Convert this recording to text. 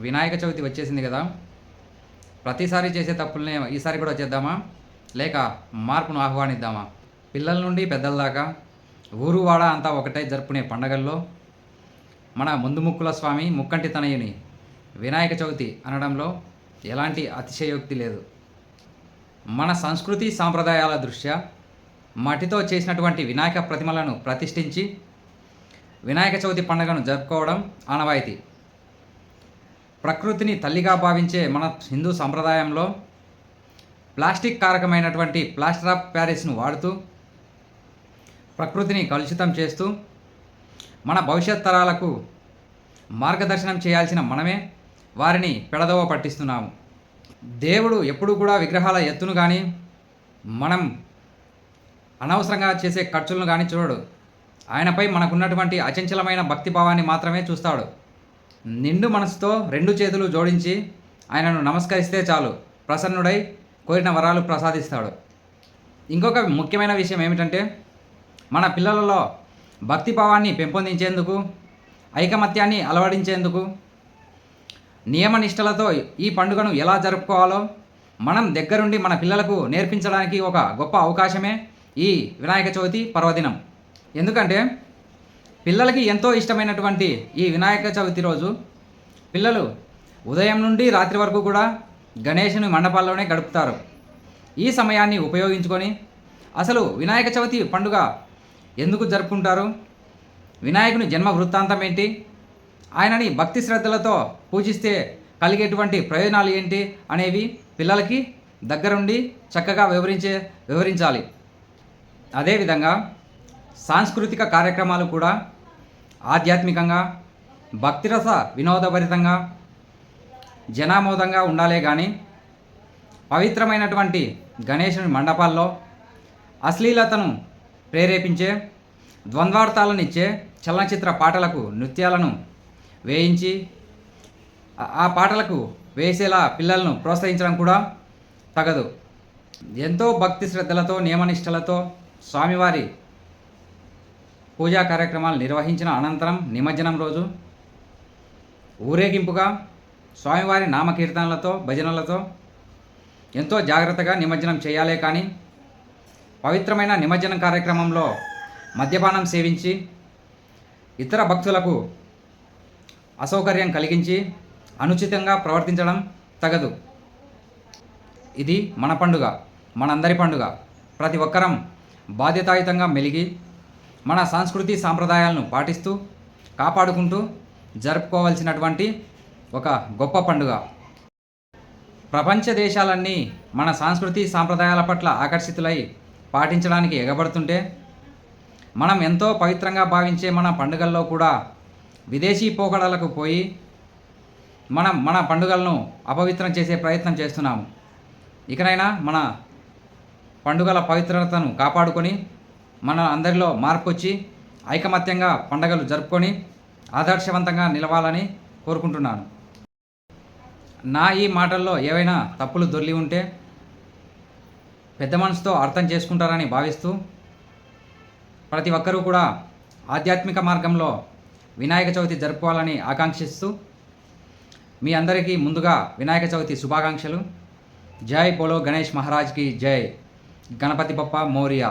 వినాయక చవితి వచ్చేసింది కదా. ప్రతిసారి చేసే తప్పుల్ని ఈసారి కూడా చేద్దామా, లేక మార్పును ఆహ్వానిద్దామా? పిల్లల నుండి పెద్దల దాకా ఊరు వాడ అంతా ఒకటే జరుపుకునే పండగల్లో మన ముందు ముక్కుల స్వామి ముక్కంటి తనయుని వినాయక చవితి అనడంలో ఎలాంటి అతిశయోక్తి లేదు. మన సంస్కృతి సాంప్రదాయాల దృష్ట్యా మట్టితో చేసినటువంటి వినాయక ప్రతిమలను ప్రతిష్ఠించి వినాయక చవితి పండుగను జరుపుకోవడం ఆనవాయితీ. ప్రకృతిని తల్లిగా భావించే మన హిందూ సంప్రదాయంలో ప్లాస్టిక్ కారకమైనటువంటి ప్లాస్టర్ ఆఫ్ ప్యారిస్ను వాడుతూ ప్రకృతిని కలుషితం చేస్తూ మన భవిష్యత్ తరాలకు మార్గదర్శనం చేయాల్సిన మనమే వారిని పెడదవ పట్టిస్తున్నాము. దేవుడు ఎప్పుడూ కూడా విగ్రహాల ఎత్తును కానీ మనం అనవసరంగా చేసే ఖర్చులను కానీ చూడడు. ఆయనపై మనకున్నటువంటి అచంచలమైన భక్తిభావాన్ని మాత్రమే చూస్తాడు. నిండు మనసుతో రెండు చేతులు జోడించి ఆయనను నమస్కరిస్తే చాలు, ప్రసన్నుడై కోరిన వరాలు ప్రసాదిస్తాడు. ఇంకొక ముఖ్యమైన విషయం ఏమిటంటే, మన పిల్లలలో భక్తిభావాన్ని పెంపొందించేందుకు, ఐకమత్యాన్ని అలవడించేందుకు, నియమనిష్టలతో ఈ పండుగను ఎలా జరుపుకోవాలో మనం దగ్గరుండి మన పిల్లలకు నేర్పించడానికి ఒక గొప్ప అవకాశమే ఈ వినాయక చవితి పర్వదినం. ఎందుకంటే పిల్లలకి ఎంతో ఇష్టమైనటువంటి ఈ వినాయక చవితి రోజు పిల్లలు ఉదయం నుండి రాత్రి వరకు కూడా గణేశుని మండపాల్లోనే గడుపుతారు. ఈ సమయాన్ని ఉపయోగించుకొని అసలు వినాయక చవితి పండుగ ఎందుకు జరుపుకుంటారు, వినాయకుని జన్మ వృత్తాంతం ఏంటి, ఆయనని భక్తి శ్రద్ధలతో పూజిస్తే కలిగేటువంటి ప్రయోజనాలు ఏంటి అనేవి పిల్లలకి దగ్గరుండి చక్కగా వివరించాలి. అదేవిధంగా సాంస్కృతిక కార్యక్రమాలు కూడా ఆధ్యాత్మికంగా, భక్తిరస వినోదభరితంగా, జనామోదంగా ఉండాలే కానీ పవిత్రమైనటువంటి గణేశుని మండపాల్లో అశ్లీలతను ప్రేరేపించే, ద్వంద్వార్థాలనిచ్చే చలనచిత్ర పాటలకు నృత్యాలను వేయించి ఆ పాటలకు వేసేలా పిల్లలను ప్రోత్సహించడం కూడా తగదు. ఎంతో భక్తి శ్రద్ధలతో నియమనిష్టలతో స్వామివారి పూజా కార్యక్రమాలు నిర్వహించిన అనంతరం నిమజ్జనం రోజు ఊరేగింపుగా స్వామివారి నామకీర్తనలతో భజనలతో ఎంతో జాగ్రత్తగా నిమజ్జనం చేయాలే కానీ పవిత్రమైన నిమజ్జనం కార్యక్రమంలో మద్యపానం సేవించి ఇతర భక్తులకు అసౌకర్యం కలిగించి అనుచితంగా ప్రవర్తించడం తగదు. ఇది మన పండుగ, మనందరి పండుగ. ప్రతి ఒక్కరం బాధ్యతాయుతంగా మెలిగి మన సంస్కృతి సాంప్రదాయాలను పాటిస్తూ కాపాడుకుంటూ జరుపుకోవాల్సినటువంటి ఒక గొప్ప పండుగ. ప్రపంచ దేశాలన్నీ మన సంస్కృతి సాంప్రదాయాల పట్ల ఆకర్షితులై పాటించడానికి ఎగబడుతుంటే మనం ఎంతో పవిత్రంగా భావించే మన పండుగల్లో కూడా విదేశీ పోకడలకు పోయి మన పండుగలను అపవిత్రం చేసే ప్రయత్నం చేస్తున్నాము. ఇకనైనా మన పండుగల పవిత్రతను కాపాడుకొని మన అందరిలో మార్పు వచ్చి ఐకమత్యంగా పండుగలు జరుపుకొని ఆదర్శవంతంగా నిలవాలని కోరుకుంటున్నాను. నా ఈ మాటల్లో ఏవైనా తప్పులు దొర్లి ఉంటే పెద్ద మనసుతో అర్థం చేసుకుంటారని భావిస్తూ ప్రతి ఒక్కరూ కూడా ఆధ్యాత్మిక మార్గంలో వినాయక చవితి జరుపుకోవాలని ఆకాంక్షిస్తూ మీ అందరికీ ముందుగా వినాయక చవితి శుభాకాంక్షలు. జై పోలో గణేష్ మహారాజ్కి జై. గణపతి బప్ప మోరియా.